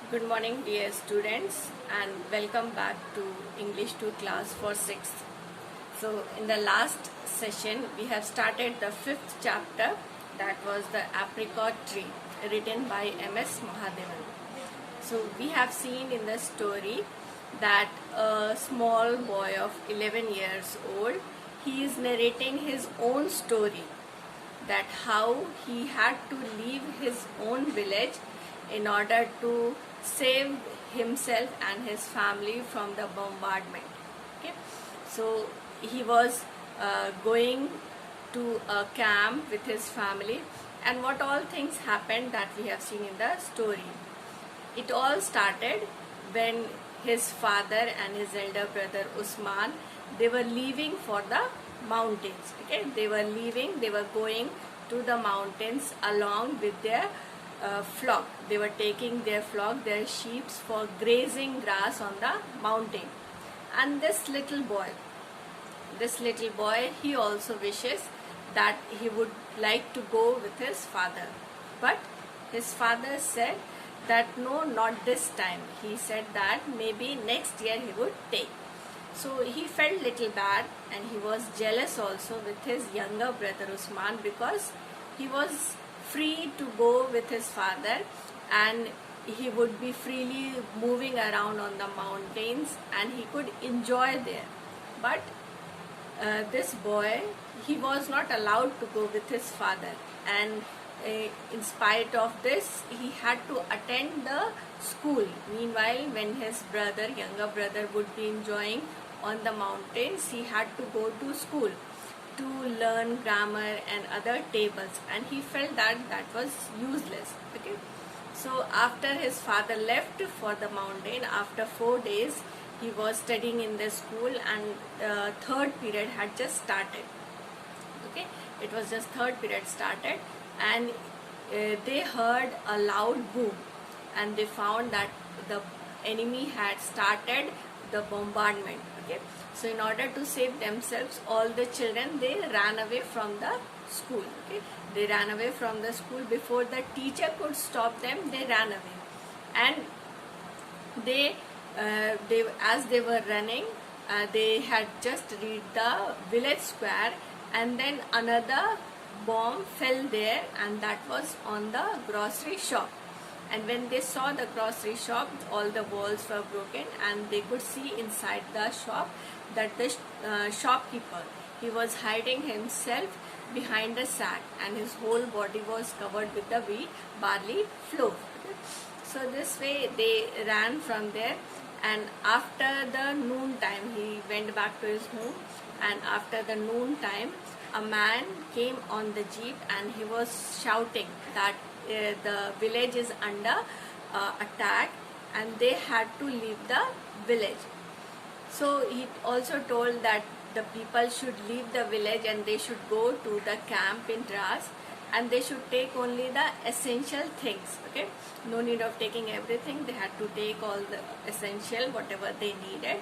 Good morning, dear students, and welcome back to English 2 class for 6th. So, in the last session, we have started the 5th chapter, that was the apricot tree, written by M.S. Mahadevan. So, we have seen in the story that a small boy of 11 years old, he is narrating his own story, that how he had to leave his own village in order to save himself and his family from the bombardment. Okay, so he was going to a camp with his family, and what all things happened that we have seen in the story. It all started when his father and his elder brother Usman, they were leaving for the mountains. Okay, they were going to the mountains along with their flock. They were taking their flock, their sheep, for grazing grass on the mountain. And this little boy, he also wishes that he would like to go with his father. But his father said that no, not this time. He said that maybe next year he would take. So he felt little bad, and he was jealous also with his younger brother Usman, because he was free to go with his father and he would be freely moving around on the mountains and he could enjoy there. But this boy, he was not allowed to go with his father, and in spite of this, he had to attend the school. Meanwhile, when his younger brother would be enjoying on the mountains, he had to go to school to learn grammar and other tables, and he felt that was useless. Okay, so after his father left for the mountain, after 4 days, he was studying in the school, and third period had just started. Okay, it was just third period started, and they heard a loud boom, and they found that the enemy had started the bombardment. Okay, so in order to save themselves, all the children, they ran away from the school. Okay, they ran away from the school before the teacher could stop them. They ran away, and they as they were running, they had just reached the village square, and then another bomb fell there, and that was on the grocery shop. And when they saw the grocery shop, all the walls were broken, and they could see inside the shop that the shopkeeper, he was hiding himself behind a sack, and his whole body was covered with the wheat barley flour. So this way they ran from there, and after the noon time, he went back to his home, and after the noon time, a man came on the jeep, and he was shouting that the village is under attack, and they had to leave the village. So he also told that the people should leave the village and they should go to the camp in Dras, and they should take only the essential things. Okay, no need of taking everything. They had to take all the essential, whatever they needed,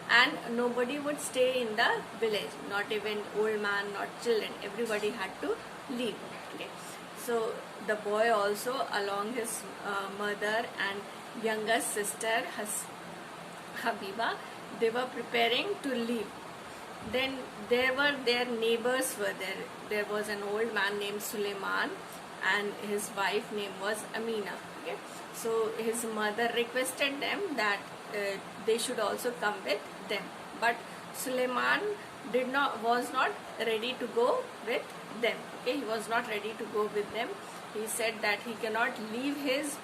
and nobody would stay in the village, not even old man, not children. Everybody had to leave. Okay, so the boy also, along his mother and younger sister Habiba, they were preparing to leave. Then their neighbors were there. There was an old man named Suleiman, and his wife name was Amina. Okay, so his mother requested them that they should also come with them, but Suleiman was not ready to go with them. Okay, he was not ready to go with them. He said that he cannot leave his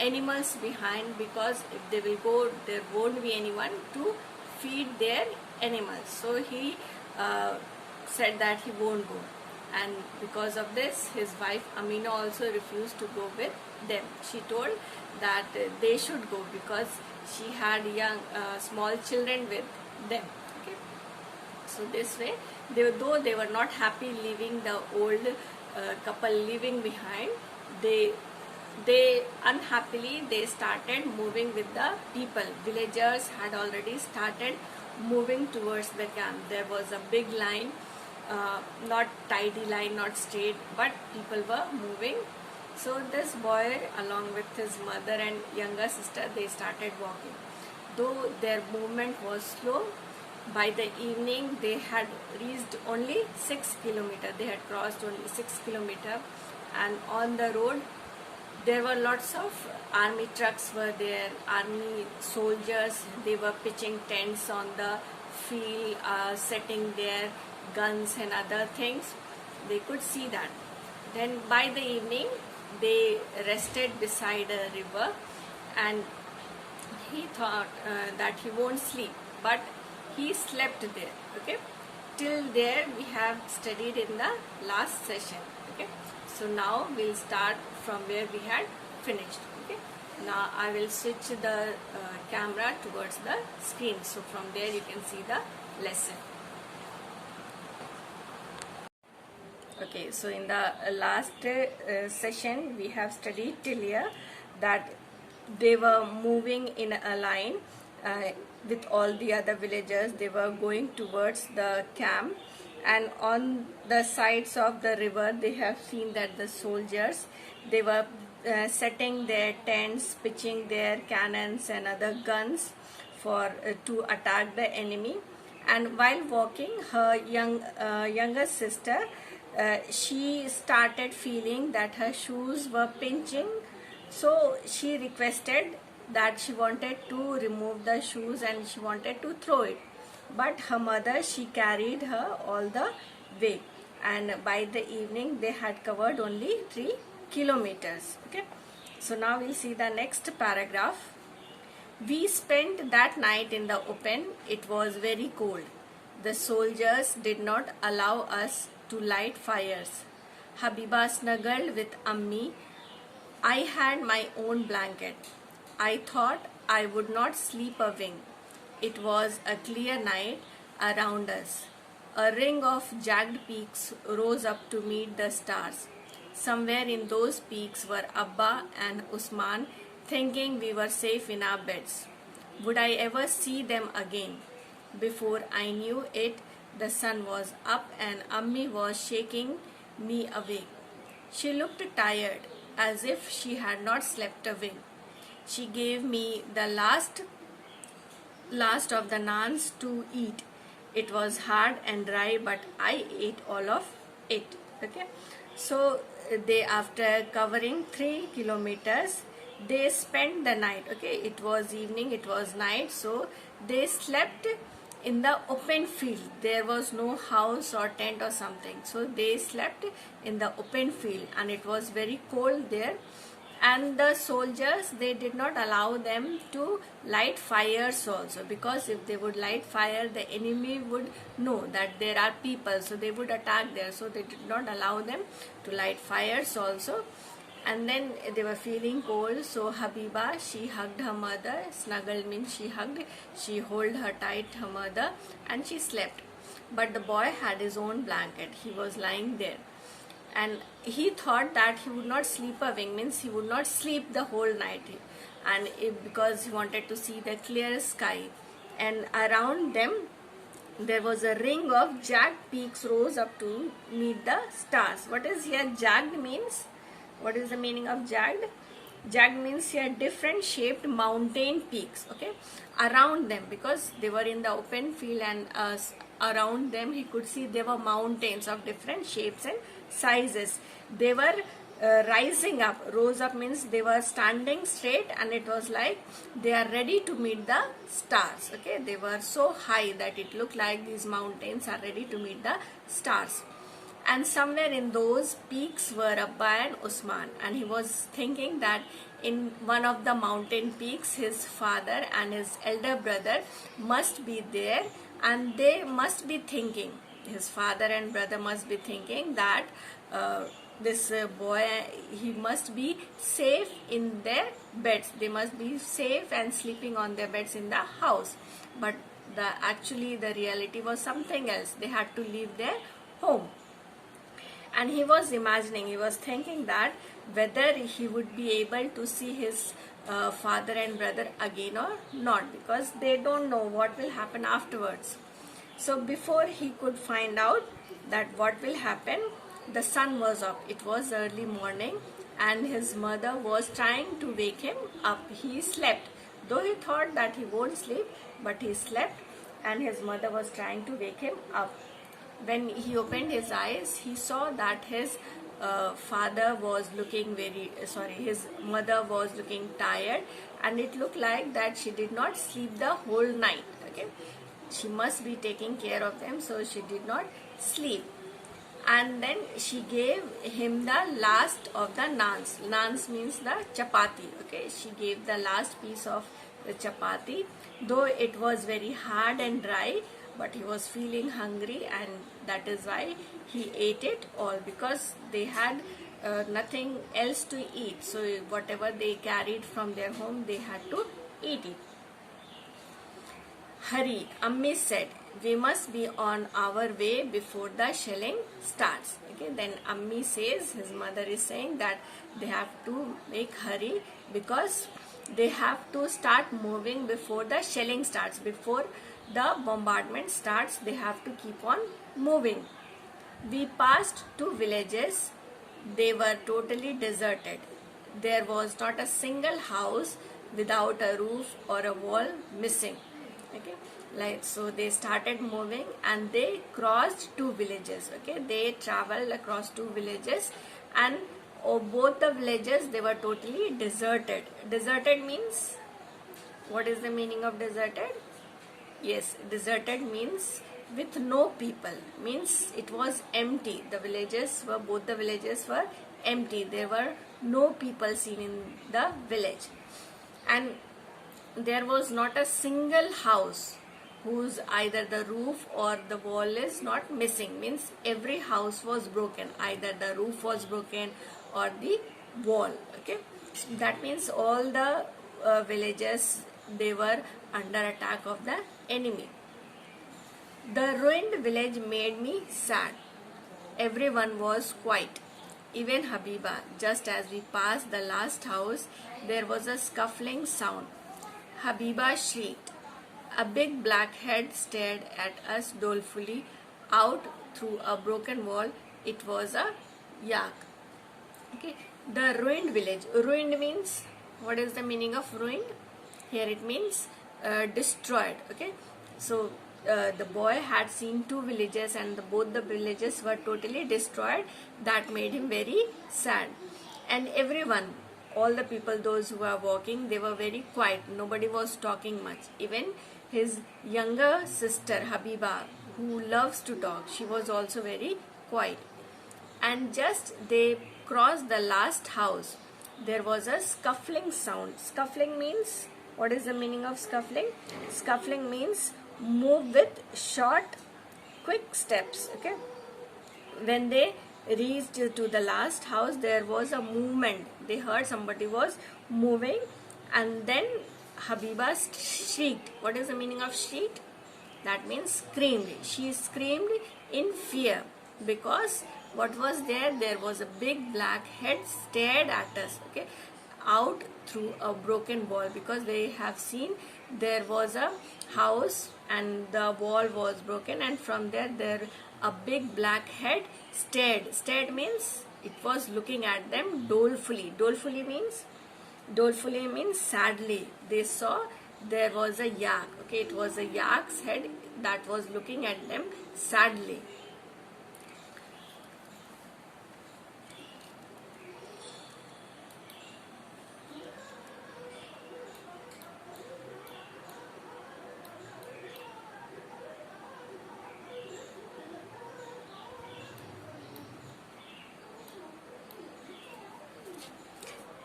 animals behind, because if they will go, there won't be anyone to feed their animals. So he said that he won't go, and because of this, his wife Amina also refused to go with them. She told that they should go because she had young small children with them. Okay, so this way, though they were not happy leaving the old couple living behind, they unhappily they started moving with the people. Villagers had already started moving towards the camp. There was a big line, not tidy line, not straight, but people were moving So this boy, along with his mother and younger sister, they started walking. Though their movement was slow, by the evening they had reached only 6 kilometers. They had crossed only 6 kilometers, and on the road there were lots of army trucks were there, army soldiers. They were pitching tents on the field, setting their guns and other things. They could see that. Then by the evening they rested beside a river, and he thought that he won't sleep, but he slept there. Okay, till there we have studied in the last session. Okay, so now we'll start from where we had finished. Okay, now I will switch the camera towards the screen, so from there you can see the lesson. Okay, so in the last session we have studied till here that they were moving in a line with all the other villagers. They were going towards the camp, and on the sides of the river they have seen that the soldiers, they were setting their tents, pitching their cannons and other guns for to attack the enemy. And while walking, her younger sister, she started feeling that her shoes were pinching, so she requested that she wanted to remove the shoes and she wanted to throw it, but her mother, she carried her all the way, and by the evening they had covered only 3 kilometers. Okay, so now we'll see the next paragraph. We spent that night in the open. It was very cold. The soldiers did not allow us to light fires. Habiba snuggled with Ammi. I had my own blanket. I thought I would not sleep a wink. It was a clear night around us. A ring of jagged peaks rose up to meet the stars. Somewhere in those peaks were Abba and Usman, thinking we were safe in our beds. Would I ever see them again? Before I knew it, the sun was up and Ammi was shaking me awake. She looked tired, as if she had not slept a wink. She gave me the last of the naans to eat. It was hard and dry, but I ate all of it. Okay, so they, after covering 3 kilometers, they spent the night. Okay, it was evening, it was night, so they slept in the open field. There was no house or tent or something, so they slept in the open field, and it was very cold there. And the soldiers, they did not allow them to light fires also, because if they would light fire, the enemy would know that there are people, so they would attack there. So they did not allow them to light fires also. And then they were feeling cold, so Habiba, she hugged her mother. Snuggle means she hugged, she held her tight, her mother, and she slept. But the boy had his own blanket. He was lying there, and he thought that he would not sleep a wink, means he would not sleep the whole night, and because he wanted to see the clear sky. And around them there was a ring of jagged peaks rose up to meet the stars. What is here jagged means? What is the meaning of jagged? Jagged means here different shaped mountain peaks. Okay, around them, because they were in the open field, and around them he could see there were mountains of different shapes and sizes. They were rising up. Rose up means they were standing straight, and it was like they are ready to meet the stars. Okay, they were so high that it looked like these mountains are ready to meet the stars. And somewhere in those peaks were Abba and Usman, and he was thinking that in one of the mountain peaks his father and his elder brother must be there, and they must be thinking, his father and brother must be thinking that this boy, he must be safe in their beds. They must be safe and sleeping on their beds in the house. But actually the reality was something else. They had to leave their home. And he was imagining, he was thinking that whether he would be able to see his father and brother again or not, because they don't know what will happen afterwards. So before he could find out that what will happen, the sun was up. It was early morning, and his mother was trying to wake him up. He slept, though he thought that he won't sleep, but he slept, and his mother was trying to wake him up. When he opened his eyes, he saw that his father was looking his mother was looking tired, and it looked like that she did not sleep the whole night. Okay, she must be taking care of them, so she did not sleep. And then she gave him the last of the naans. Naans means the chapati. Okay, she gave the last piece of the chapati, though it was very hard and dry, but he was feeling hungry, and that is why he ate it all, because they had nothing else to eat. So whatever they carried from their home, they had to eat it. Hurry, Ammi said, we must be on our way before the shelling starts. Okay, then Ammi says, his mother is saying that they have to make hurry because they have to start moving before the shelling starts. Before the bombardment starts, they have to keep on moving. We passed 2 villages. They were totally deserted. There was not a single house without a roof or a wall missing. Okay, like, so they started moving and they crossed 2 villages. Okay, they traveled across 2 villages, and both the villages, they were totally deserted. Deserted means, what is the meaning of deserted? Yes, deserted means with no people, means it was empty. Both the villages were empty. There were no people seen in the village, and there was not a single house whose either the roof or the wall is not missing. Means every house was broken, either the roof was broken or the wall. Okay, that means all the villages, they were under attack of the enemy. The ruined village made me sad. Everyone was quiet, even Habiba. Just as we passed the last house, there was a scuffling sound. Habiba shrieked. A big black head stared at us dolefully out through a broken wall. It was a yak. Okay, the ruined village. Ruined means, what is the meaning of ruined? Here it means destroyed. Okay, so the boy had seen 2 villages, and both the villages were totally destroyed. That made him very sad. And everyone, all the people, those who were walking, they were very quiet. Nobody was talking much. Even his younger sister Habiba, who loves to talk, she was also very quiet. And just they crossed the last house, there was a scuffling sound. Scuffling means, what is the meaning of scuffling? Scuffling means move with short, quick steps. Okay, when they reached to the last house, there was a movement. They heard somebody was moving, and then Habiba shrieked. What is the meaning of shrieked? That means screamed. She screamed in fear, because what was there? There was a big black head stared at us. Okay, out through a broken wall, because they have seen there was a house and the wall was broken, and from there a big black head stared. Stared means it was looking at them dolefully. Dolefully means sadly. They saw there was a yak. Okay, it was a yak's head that was looking at them sadly.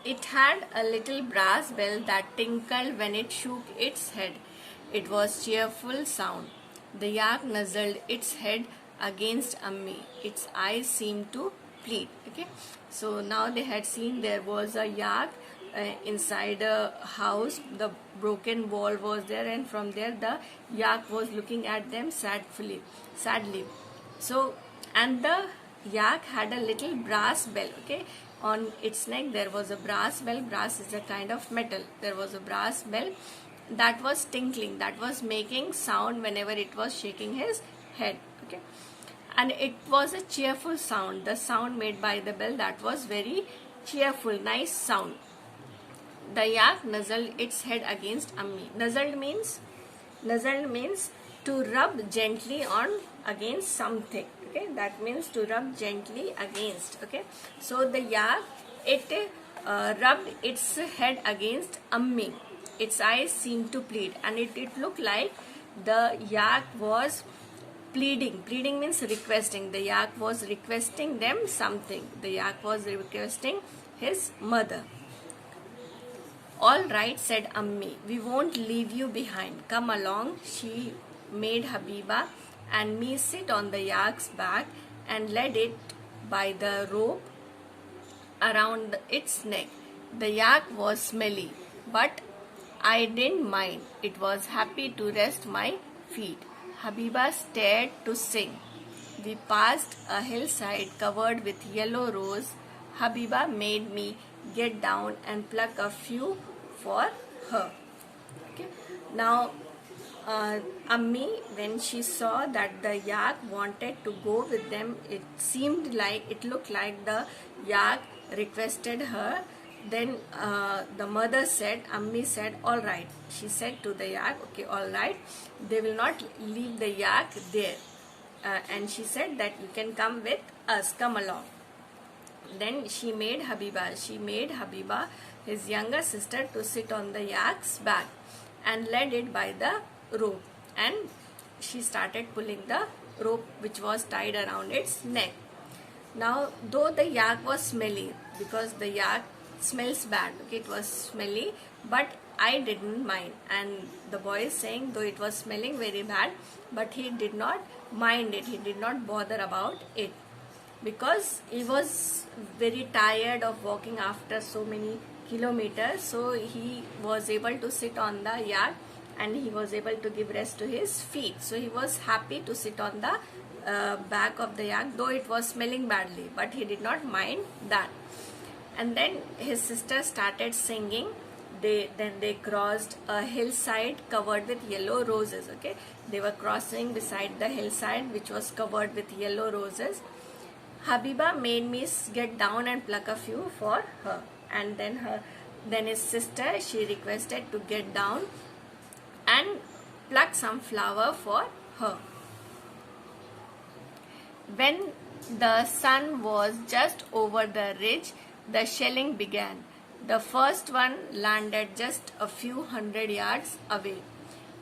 It had a little brass bell that tinkled when it shook its head. It was cheerful sound. The yak nuzzled its head against Ammi. Its eyes seemed to plead. Okay, so now they had seen there was a yak inside a house. The broken wall was there, and from there the yak was looking at them sadly. So, and the yak had a little brass bell. Okay, on its neck there was a brass bell. Brass is a kind of metal. There was a brass bell that was tinkling, that was making sound whenever it was shaking his head. Okay, and it was a cheerful sound. The sound made by the bell, that was very cheerful, nice sound. The yak nuzzled its head against Ammi. Nuzzled means to rub gently on against something. Okay, that means to rub gently against. Okay, so the yak, it rubbed its head against Ammi. Its eyes seemed to plead, and it looked like the yak was pleading. Pleading means requesting. The yak was requesting them something. The yak was requesting his mother. All right, said Ammi, we won't leave you behind. Come along. She made Habiba and me sit on the yak's back and led it by the rope around its neck. The yak was smelly, but I didn't mind. It was happy to rest my feet. Habiba started to sing. We passed a hillside covered with yellow rose. Habiba made me get down and pluck a few for her. Okay. Now, Ammi, when she saw that the yak wanted to go with them, it looked like the yak requested her. Then the mother said, Ammi said, all right. She said to the yak, okay, all right. They will not leave the yak there. And she said that you can come with us, come along. Then she made Habiba, his younger sister, to sit on the yak's back and led it by the rope. And she started pulling the rope which was tied around its neck. Now, though the yak was smelly, because the yak smells bad, okay, it was smelly, but I didn't mind. And the boy is saying, though it was smelling very bad, but he did not mind it, he did not bother about it, because he was very tired of walking after so many kilometers. So he was able to sit on the yak and he was able to give rest to his feet. So he was happy to sit on the back of the yak, though it was smelling badly, but he did not mind that. And then his sister started singing. Then they crossed a hillside covered with yellow roses. Okay, they were crossing beside the hillside which was covered with yellow roses. Habiba made me get down and pluck a few for her. And then his sister, she requested to get down and pluck some flower for her. When the sun was just over the ridge, the shelling began. The first one landed just a few hundred yards away.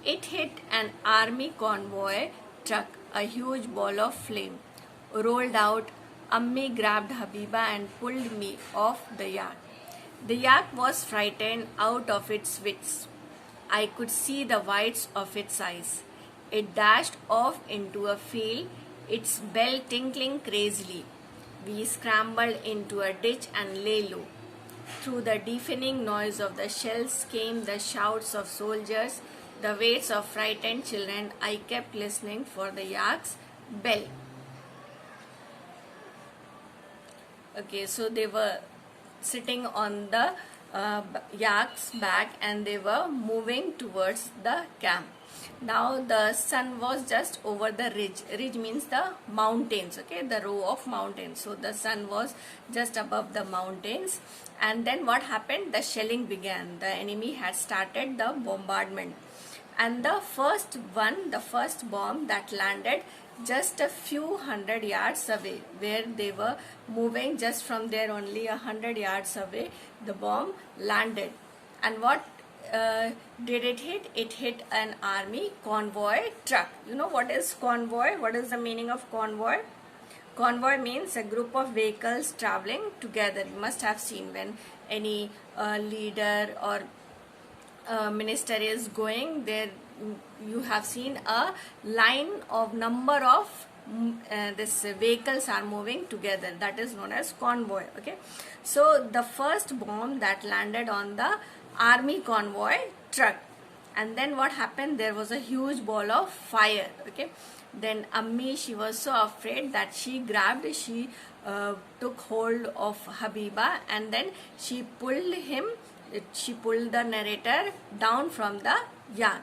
It hit an army convoy truck. A huge ball of flame rolled out. Ammi grabbed Habiba and pulled me off the yak. The yak was frightened out of its wits. I could see the whites of its eyes. It dashed off into a field, its bell tinkling crazily. We scrambled into a ditch and lay low. Through the deafening noise of the shells came the shouts of soldiers, the waits of frightened children. I kept listening for the yak's bell. Okay, so they were sitting on the yak's back and they were moving towards the camp. Now the sun was just over the ridge. Ridge means the mountains, okay, the row of mountains. So the sun was just above the mountains. And then what happened? The shelling began. The enemy had started the bombardment. And the first bomb that landed just a few hundred yards away, where they were moving just from there only 100 yards away, the bomb landed. And what did it hit? It hit an army convoy truck. You know what is convoy? What is the meaning of convoy? Convoy means a group of vehicles traveling together. You must have seen when any leader or minister is going there, you have seen a line of number of this vehicles are moving together. That is known as convoy. Okay, so the first bomb that landed on the army convoy truck, and then what happened? There was a huge ball of fire. Okay, then Ammi, she was so afraid that she took hold of Habiba and then she pulled the narrator down from the yak.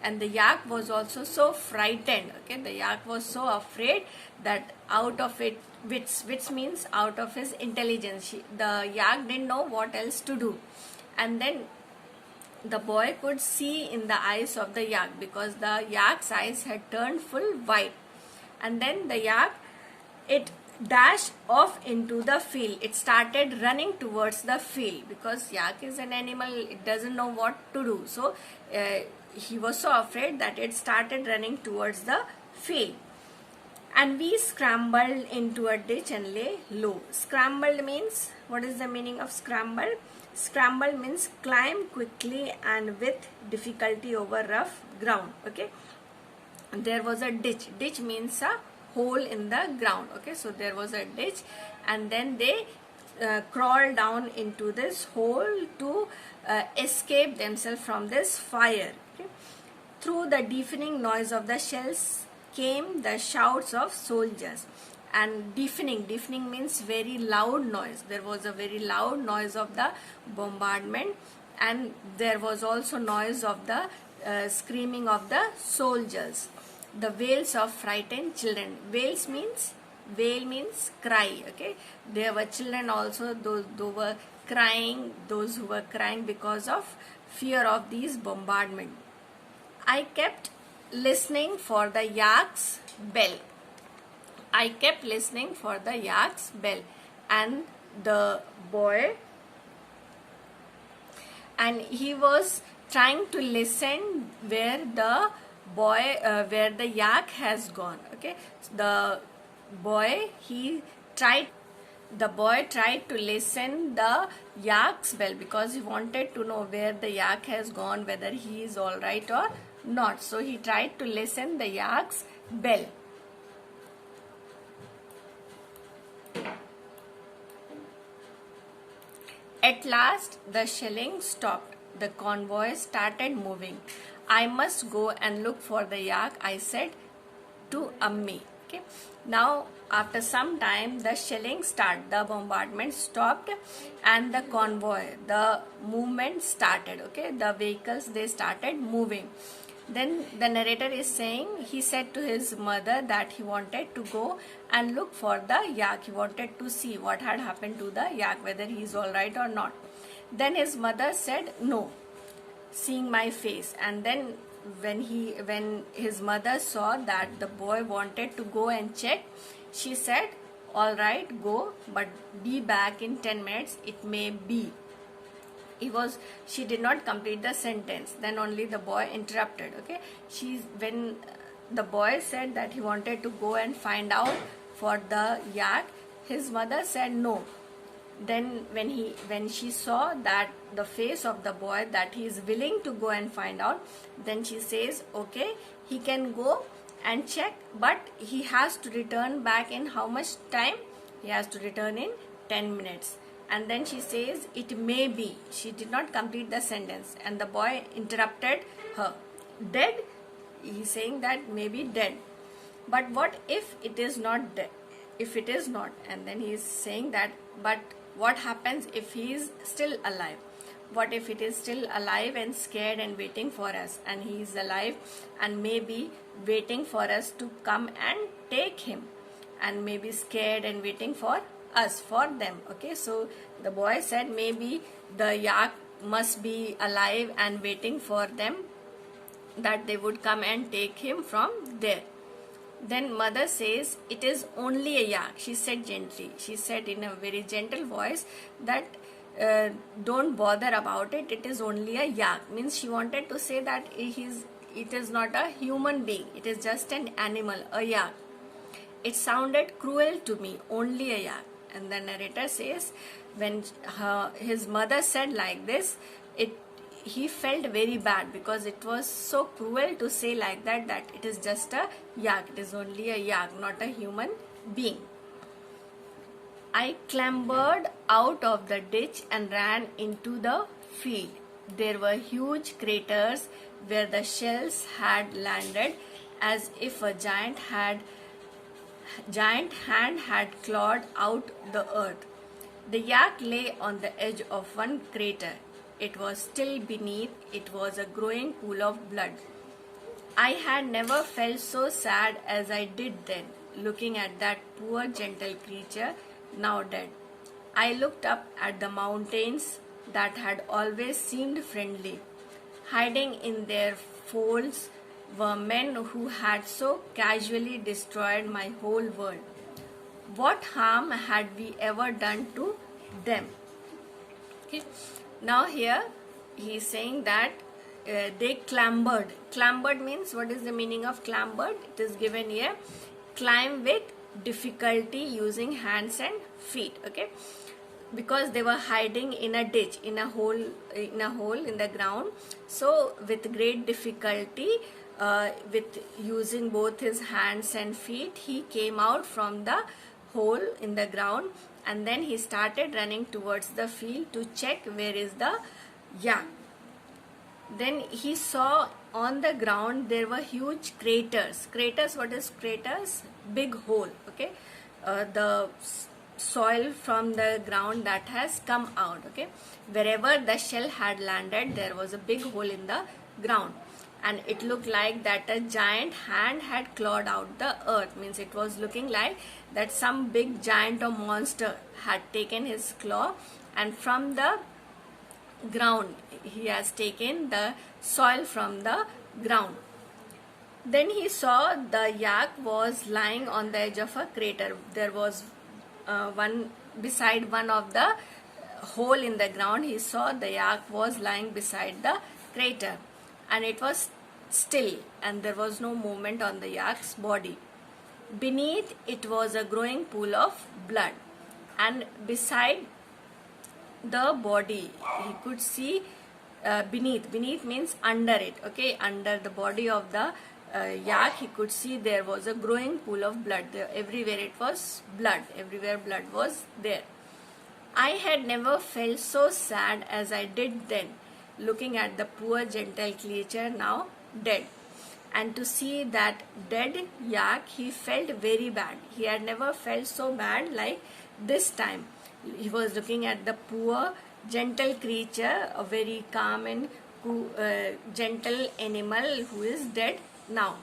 And the yak was also so frightened. Okay, the yak was so afraid that out of its which means out of his intelligence. The yak didn't know what else to do, and then the boy could see in the eyes of the yak, because the yak's eyes had turned full white. And then the yak, it dashed off into the field. It started running towards the field, because yak is an animal, it doesn't know what to do. So he was so afraid that it started running towards the field. And we scrambled into a ditch and lay low. Scrambled means, what is the meaning of scramble? Scramble means climb quickly and with difficulty over rough ground. Okay, there was a ditch. Ditch means a hole in the ground. Okay, so there was a ditch, and then they crawled down into this hole to escape themselves from this fire. Okay? Through the deafening noise of the shells came the shouts of soldiers. And deafening means very loud noise. There was a very loud noise of the bombardment, and there was also noise of the screaming of the soldiers. The wails of frightened children. Wail means cry. Okay, there were children also, those who were crying, because of fear of these bombardment. I kept listening for the yak's bell. I kept listening for the yak's bell, and the boy, and he was trying to listen where the yak has gone. Okay, the boy tried to listen the yak's bell, because he wanted to know where the yak has gone, whether he is all right or not. So he tried to listen the yak's bell. At last, the shelling stopped. The convoy started moving. I must go and look for the yak, I said to Ammi. Okay. Now, after some time, the shelling started, the bombardment stopped, and the convoy, the movement started. Okay, the vehicles, they started moving. Then the narrator is saying, he said to his mother that he wanted to go and look for the yak. He wanted to see what had happened to the yak, whether he is all right or not. Then his mother said no, seeing my face. And then when his mother saw that the boy wanted to go and check, she said, all right, go, but be back in 10 minutes, it may be. She did not complete the sentence. Then only the boy interrupted. Okay, when the boy said that he wanted to go and find out for the yak, his mother said no. Then when she saw that the face of the boy, that he is willing to go and find out, then she says, okay, he can go and check, but he has to return back in how much time? He has to return in 10 minutes. And then she says, it may be. She did not complete the sentence, and the boy interrupted her. Dead? He is saying that maybe dead. But what if it is not dead? If it is not, and then he is saying that, but what happens if he is still alive? What if it is still alive and scared and waiting for us, and he is alive and maybe waiting for us to come and take him, and maybe scared and waiting for us, for them. Okay, so the boy said maybe the yak must be alive and waiting for them, that they would come and take him from there. Then mother says, it is only a yak. She said gently, she said in a very gentle voice that don't bother about it, it is only a yak. Means she wanted to say that it is not a human being, it is just an animal, a yak. It sounded cruel to me, only a yak. And the narrator says, when his mother said like this, he felt very bad, because it was so cruel to say like that it is just a yak, it is only a yak, not a human being. I clambered out of the ditch and ran into the field. There were huge craters where the shells had landed, as if a giant hand had clawed out the earth. The yak lay on the edge of one crater. It was still beneath. It was a growing pool of blood. I had never felt so sad as I did then. looking at that poor gentle creature now dead. I looked up at the mountains that had always seemed friendly. Hiding in their folds were men who had so casually destroyed my whole world. What harm had we ever done to them? Okay. Now here he is saying that they clambered. Clambered means, what is the meaning of clambered? It is given here. Climb with difficulty using hands and feet. Okay. Because they were hiding in a ditch, in a hole in the ground. So with great difficulty, with using both his hands and feet, he came out from the hole in the ground, and then he started running towards the field to check where is the yak. Then he saw on the ground there were huge craters. Craters, what is craters? Big hole. Okay. The soil from the ground that has come out. Okay. Wherever the shell had landed, there was a big hole in the ground, and it looked like that a giant hand had clawed out the earth. Means it was looking like that some big giant or monster had taken his claw, and from the ground he has taken the soil from the ground. Then he saw the yak was lying on the edge of a crater. There was one beside one of the hole in the ground. He saw the yak was lying beside the crater, and it was still, and there was no movement on the yak's body. Beneath it was a growing pool of blood, and beside the body he could see beneath means under it. Okay, under the body of the yak he could see there was a growing pool of blood. Everywhere it was blood, everywhere blood was there. I had never felt so sad as I did then, looking at the poor gentle creature now dead. And to see that dead yak, he felt very bad. He had never felt so bad like this time. He was looking at the poor gentle creature, a very calm and gentle animal who is dead now.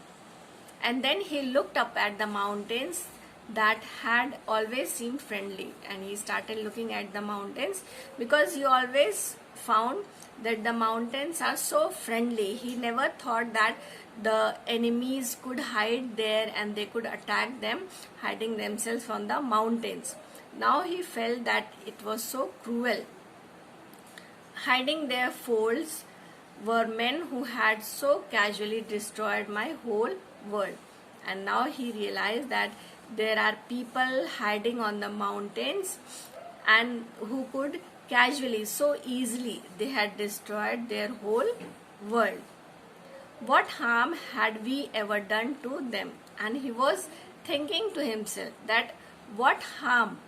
And then he looked up at the mountains that had always seemed friendly, and he started looking at the mountains because he always found that the mountains are so friendly. He never thought that the enemies could hide there and they could attack them, hiding themselves on the mountains. Now he felt that it was so cruel. Hiding their folds were men who had so casually destroyed my whole world. And now he realized that there are people hiding on the mountains and who could casually, so easily, they had destroyed their whole world. What harm had we ever done to them? And he was thinking to himself that what harm,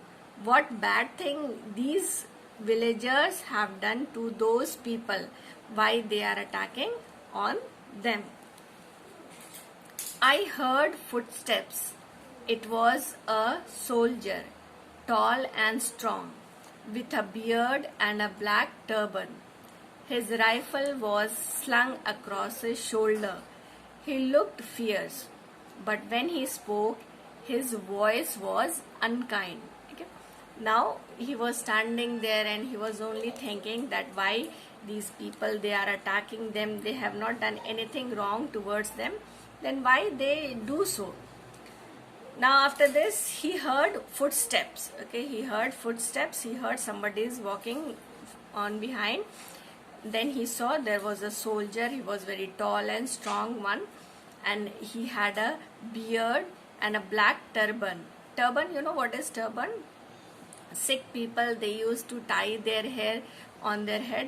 what bad thing these villagers have done to those people, why they are attacking on them. I heard footsteps. It was a soldier, tall and strong, with a beard and a black turban. His rifle was slung across his shoulder. He looked fierce, but when he spoke, his voice was unkind. Okay? Now he was standing there and he was only thinking that why these people, they are attacking them, they have not done anything wrong towards them, then why they do so. Now after this he heard footsteps. Okay, he heard footsteps, he heard somebody is walking on behind. Then he saw there was a soldier. He was very tall and strong one, and he had a beard and a black turban. Turban, you know what is turban? Sikh people, they used to tie their hair on their head,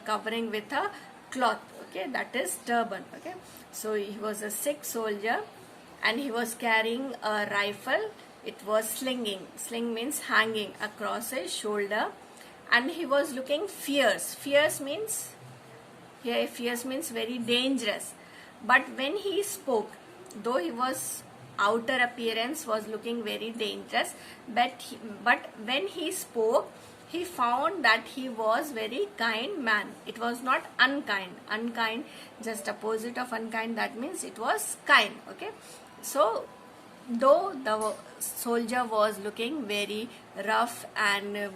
covering with a cloth. Okay, that is turban. Okay, so he was a Sikh soldier, and he was carrying a rifle. It was slinging. Sling means hanging across his shoulder, and he was looking fierce. Fierce means, here fierce means very dangerous. But when he spoke, though he was outer appearance was looking very dangerous, but when he spoke, he found that he was very kind man. It was not unkind. Unkind, just opposite of unkind, that means it was kind. Okay, so Though the soldier was looking very rough and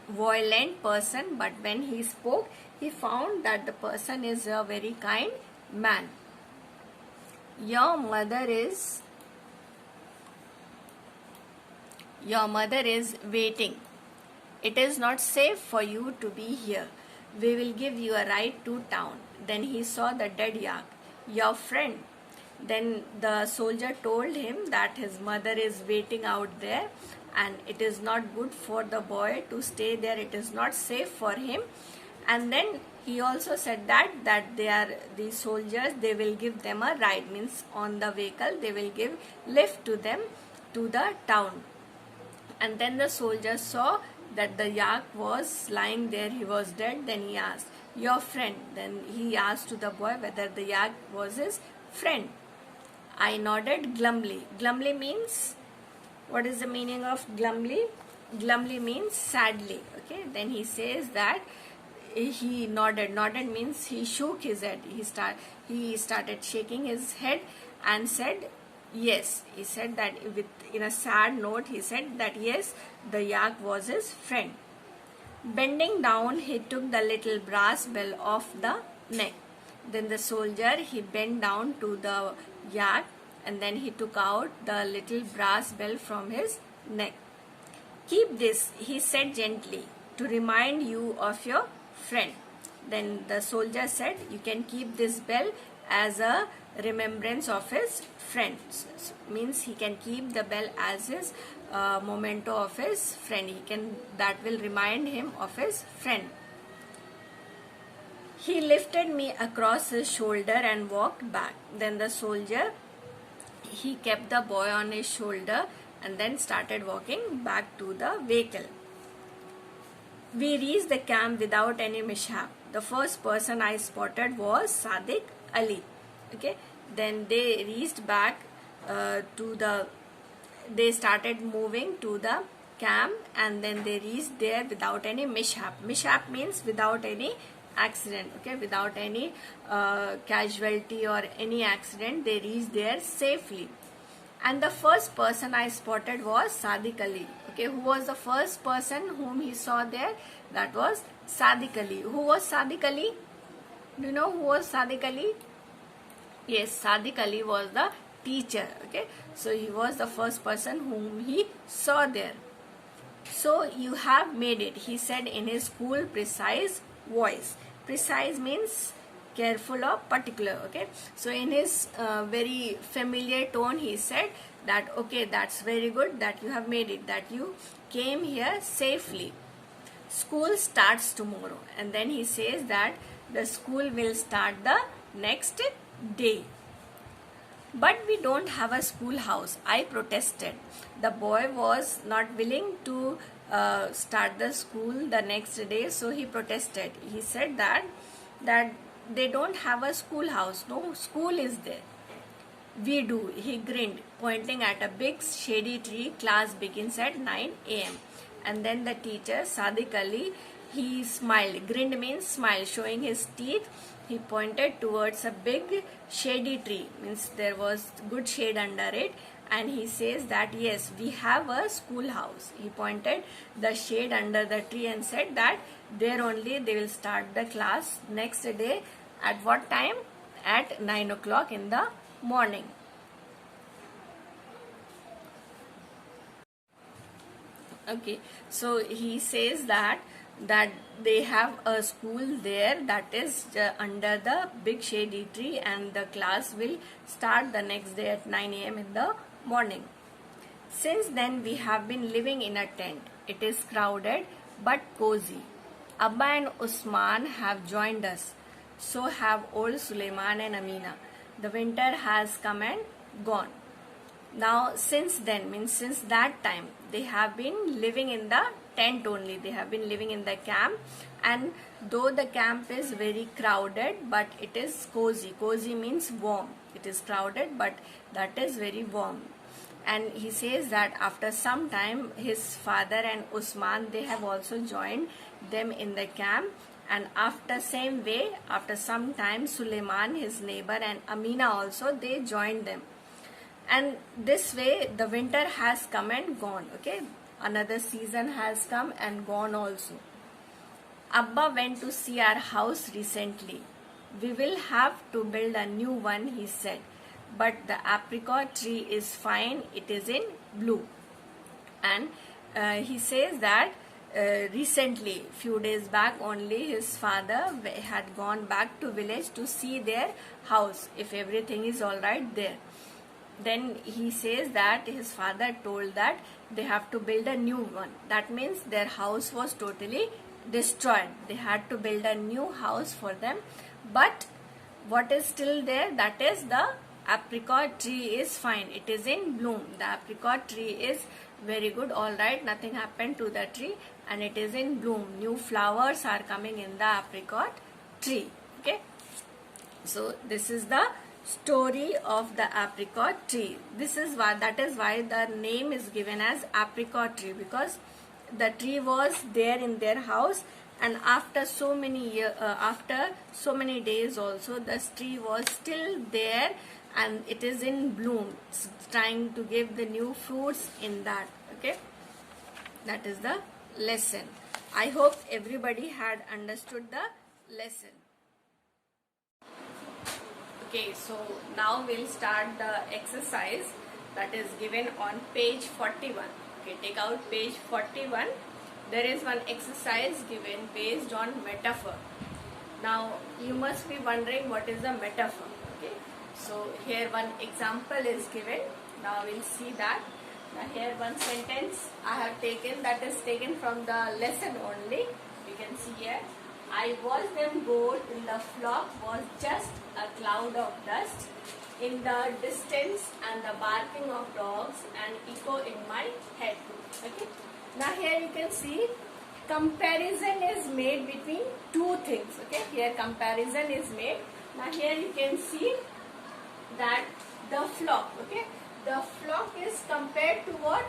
violent person, but when he spoke, he found that the person is a very kind man. Your mother is waiting. It is not safe for you to be here. We will give you a ride to town. Then he saw the dead yak, your friend. Then the soldier told him that his mother is waiting out there and it is not good for the boy to stay there. It is not safe for him. And then he also said that they are the soldiers, they will give them a ride, means on the vehicle they will give lift to them to the town. And then the soldier saw that the yak was lying there, he was dead. Then he asked, your friend? Then he asked to the boy whether the yak was his friend. I nodded glumly. Glumly means, what is the meaning of glumly? Glumly means sadly. Okay, then he says that he nodded. Nodded means he shook his head. He started shaking his head and said yes. He said that in a sad note, he said that yes, the yak was his friend. Bending down, he took the little brass bell off the neck. Then the soldier, he bent down to the yak and then he took out the little brass bell from his neck. Keep this, he said gently, to remind you of your friend. Then the soldier said, you can keep this bell as a remembrance of his friend. Means he can keep the bell as his memento of his friend. That will remind him of his friend. He lifted me across his shoulder and walked back. Then the soldier, he kept the boy on his shoulder and then started walking back to the vehicle. We reached the camp without any mishap. The first person I spotted was Sadiq Ali. Okay, then they reached back they started moving to the camp and then they reached there without any mishap. Mishap means without any accident. Okay, without any casualty or any accident, they reached there safely. And the first person I spotted was Sadiq Ali. Okay, who was the first person whom he saw there? That was Sadiq Ali. Who was Sadiq Ali? Do you know who was Sadiq Ali? Yes, Sadiq Ali was the teacher. Okay, so he was the first person whom he saw there. So you have made it, he said in his cool, precise voice. Precise means careful or particular. Okay, so in his very familiar tone, he said that okay, that's very good that you have made it, that you came here safely. School starts tomorrow. And then he says that the school will start the next day. But we don't have a schoolhouse, I protested. The boy was not willing to start the school the next day, so he protested. He said that they don't have a schoolhouse, no school is there. We do, he grinned, pointing at a big shady tree. Class begins at 9 a.m. And then the teacher, Sadiq Ali, he smiled. Grinned means smile, showing his teeth. He pointed towards a big shady tree, means there was good shade under it, and he says that yes, we have a schoolhouse. He pointed the shade under the tree and said that there only they will start the class next day. At what time? At 9 o'clock in the morning. Okay, so he says that they have a school there, that is under the big shady tree, and the class will start the next day at 9 a.m. in the morning. Since then we have been living in a tent. It is crowded but cozy. Abba and Usman have joined us. So have old Suleiman and Amina. The winter has come and gone. Now since then, means since that time, they have been living in the tent only. They have been living in the camp, and though the camp is very crowded, but it is cozy. Cozy means warm. It is crowded, but that is very warm. And he says that after some time, his father and Usman, they have also joined them in the camp. And after same way, after some time, Suleiman, his neighbor, and Amina also, they joined them. And this way the winter has come and gone. Okay, another season has come and gone also. Abba went to see our house recently. We will have to build a new one, he said. But the apricot tree is fine, it is in bloom. And he says that recently, few days back only, his father had gone back to village to see their house, if everything is alright there. Then he says that his father told that they have to build a new one. That means their house was totally destroyed. They had to build a new house for them. But what is still there? That is the apricot tree is fine. It is in bloom. The apricot tree is very good. Alright, nothing happened to the tree and it is in bloom. New flowers are coming in the apricot tree. Okay. So this is the story of the apricot tree. That is why the name is given as apricot tree, because the tree was there in their house, and after so many days also this tree was still there and it is in bloom. It's trying to give the new fruits in that. Okay, that is the lesson. I hope everybody had understood the lesson. Okay, so now we'll start the exercise that is given on page 41. Okay, take out page 41. There is one exercise given based on metaphor. Now you must be wondering what is a metaphor. Okay, so here one example is given. Now we'll see that. Now here one sentence I have taken, that is taken from the lesson only. You can see here. I watched them go till the flock was just a cloud of dust in the distance, and the barking of dogs and echo in my head. Okay. Now here you can see comparison is made between two things. Okay. Here comparison is made. Now here you can see that the flock. Okay. The flock is compared to what?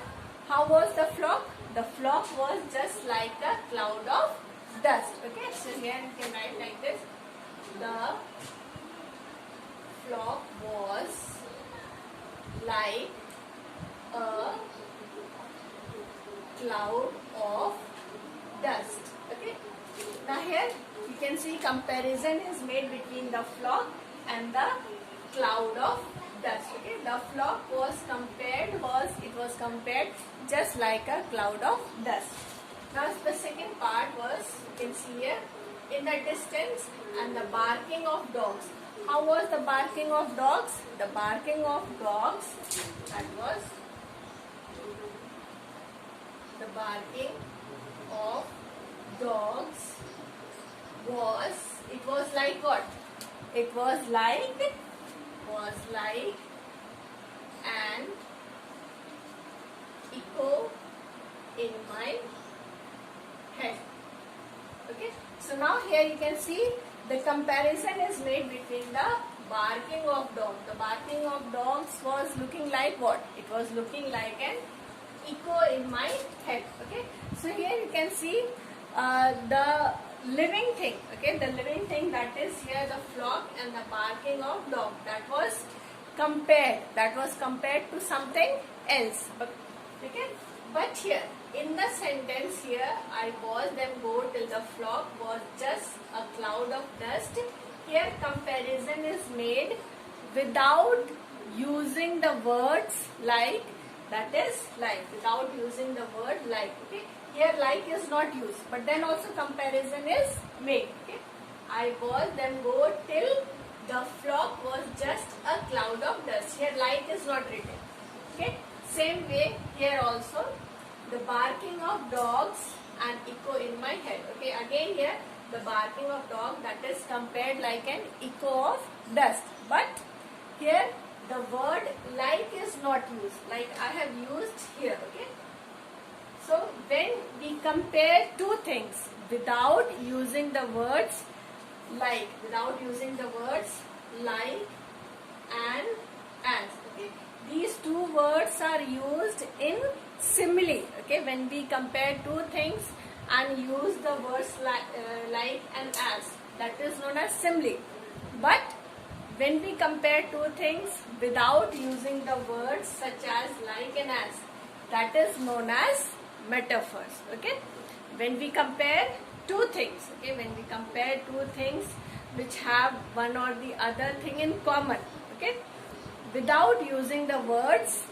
How was the flock? The flock was just like a cloud of dust. Okay, so here you can write like this. The flock was like a cloud of dust. Okay. Now here you can see comparison is made between the flock and the cloud of dust. Okay. The flock was compared just like a cloud of dust. Now the second part was, you can see here, in the distance, and the barking of dogs. How was the barking of dogs? The barking of dogs, that was the barking of dogs was, it was like what? It was like an echo in my head. Okay, so now here you can see the comparison is made between the barking of dogs. The barking of dogs was looking like what? It was looking like an echo in my head. Okay, so here you can see the living thing. Okay, the living thing, that is here the flock and the barking of dog, that was compared to something else. But okay, but here in the sentence here, I watched them go till the flock was just a cloud of dust. Here comparison is made without using the words like, that is like, without using the word like. Okay, here like is not used, but then also comparison is made. Okay, I watched them go till the flock was just a cloud of dust. Here like is not written. Okay, same way here also, the barking of dogs and echo in my head. Okay, again here the barking of dog, that is compared like an echo of dust. But here the word like is not used, like I have used here. Okay, so when we compare two things without using the words like, and as. Okay, these two words are used in simile. Okay, when we compare two things and use the words like and as, that is known as simile. But when we compare two things without using the words such as like and as, that is known as metaphors. Okay, when we compare two things, okay, when we compare two things which have one or the other thing in common, okay, without using the words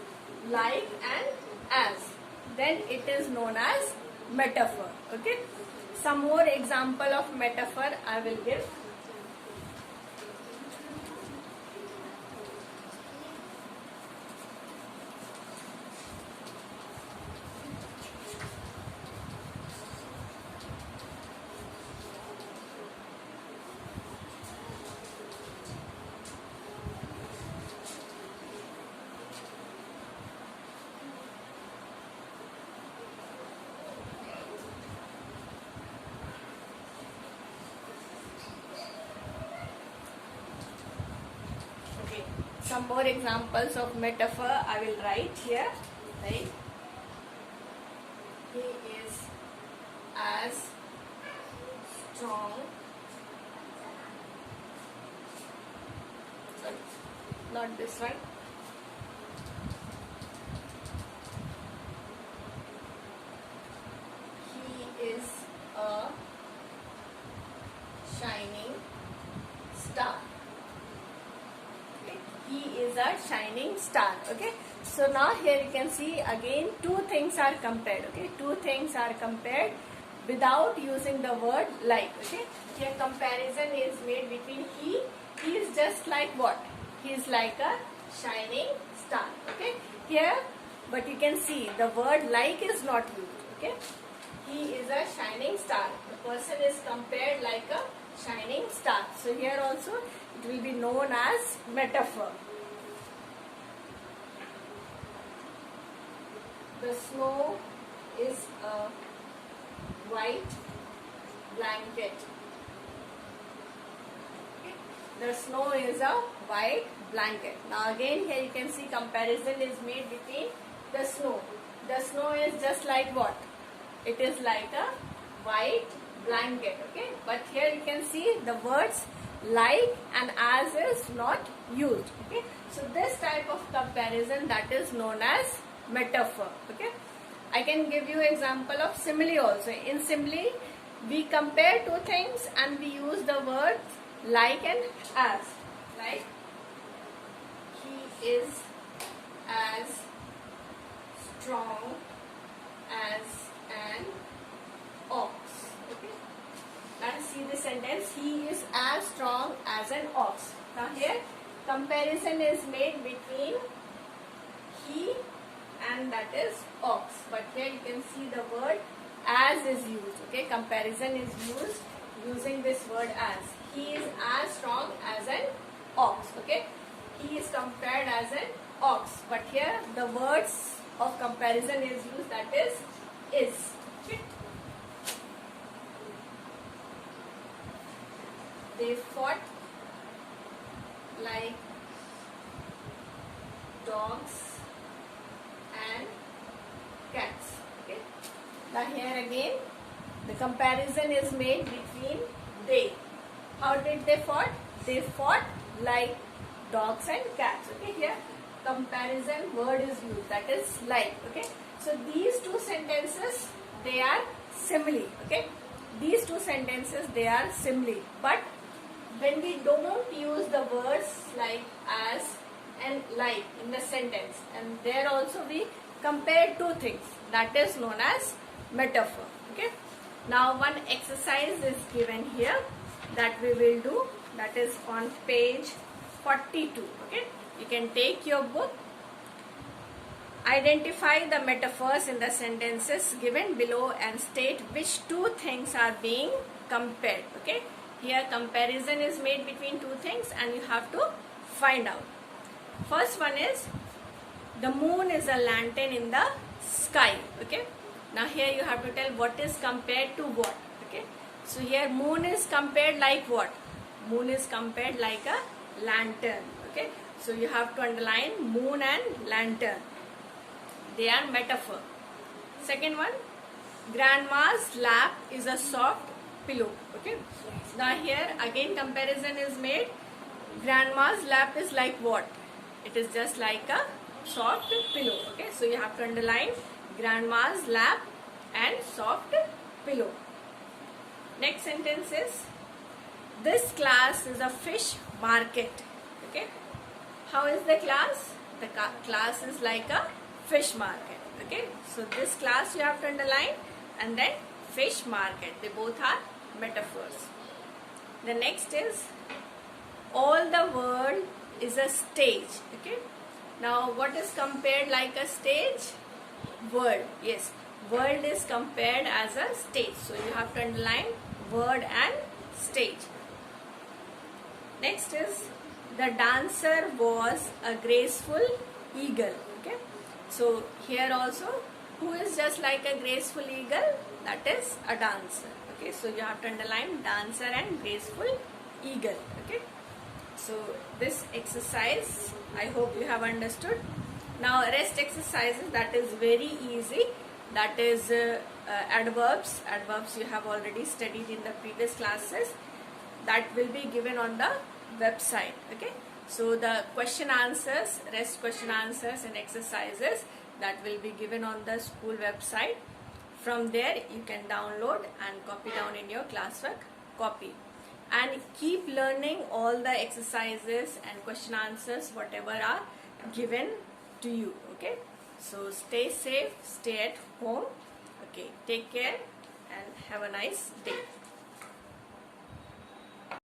like and as, then it is known as metaphor. Okay, some more example of metaphor I will give. Some more examples of metaphor I will write here. Right? He is as strong. Sorry, not this one. He is a shining star. He is a shining star. Okay, so now here you can see again two things are compared. Okay, two things are compared without using the word like. Okay, here comparison is made between he is just like what? He is like a shining star. Okay, here, but you can see the word like is not used. Okay, he is a shining star. The person is compared like a shining star. So here also it will be known as metaphor. The snow is a white blanket. The snow is a white blanket. Now again here you can see comparison is made between the snow. The snow is just like what? It is like a white blanket. Okay, but here you can see the words like and as is not used. Okay, so this type of comparison, that is known as metaphor. Okay, I can give you example of simile also. In simile we compare two things and we use the words like and as. Like he is as strong as an ox. Okay, let's see the sentence. He is as strong as an ox. Now here comparison is made between he and that is ox, but here you can see the word as is used. Okay, comparison is used using this word as. He is as strong as an ox. Okay, he is compared as an ox, but here the words of comparison is used, that is. Okay. They fought like dogs and cats. Okay. Now here again the comparison is made between they. How did they fought? They fought like dogs and cats. Okay, here comparison word is used, that is like. Okay, so these two sentences, they are simile. Okay, these two sentences, they are simile, but when we don't use the words like, as and like in the sentence, and there also we compare two things, that is known as metaphor. Okay, now one exercise is given here that we will do, that is on page 42. Okay, you can take your book. Identify the metaphors in the sentences given below and state which two things are being compared. Okay, here comparison is made between two things and you have to find out. First one is the moon is a lantern in the sky. Okay, now here you have to tell what is compared to what. Okay, so here moon is compared like what? Moon is compared like a lantern. Okay, so you have to underline moon and lantern. They are metaphor. Second one, grandma's lap is a soft pillow. Okay, now here again comparison is made Grandma's lap is like what? It is just like a soft pillow. Okay, so you have to underline grandma's lap and soft pillow. Next sentence is, this class is a fish market. Okay, how is the class? The class is like a fish market. Okay, so this class you have to underline, and then fish market. They both are metaphors. The next is, all the world is a stage. Okay, now what is compared like a stage? World. Yes, world is compared as a stage. So you have to underline word and stage. Next is, the dancer was a graceful eagle. Okay, so here also, who is just like a graceful eagle? That is a dancer. Okay, so you have to underline dancer and graceful eagle. Okay, so this exercise I hope you have understood. Now rest exercises, that is very easy. That is adverbs. Adverbs you have already studied in the previous classes. That will be given on the website. Okay, so the question answers, rest question answers and exercises, that will be given on the school website. From there you can download and copy down in your classwork copy, and keep learning all the exercises and question answers whatever are given to you. Okay, so stay safe, stay at home. Okay, take care and have a nice day.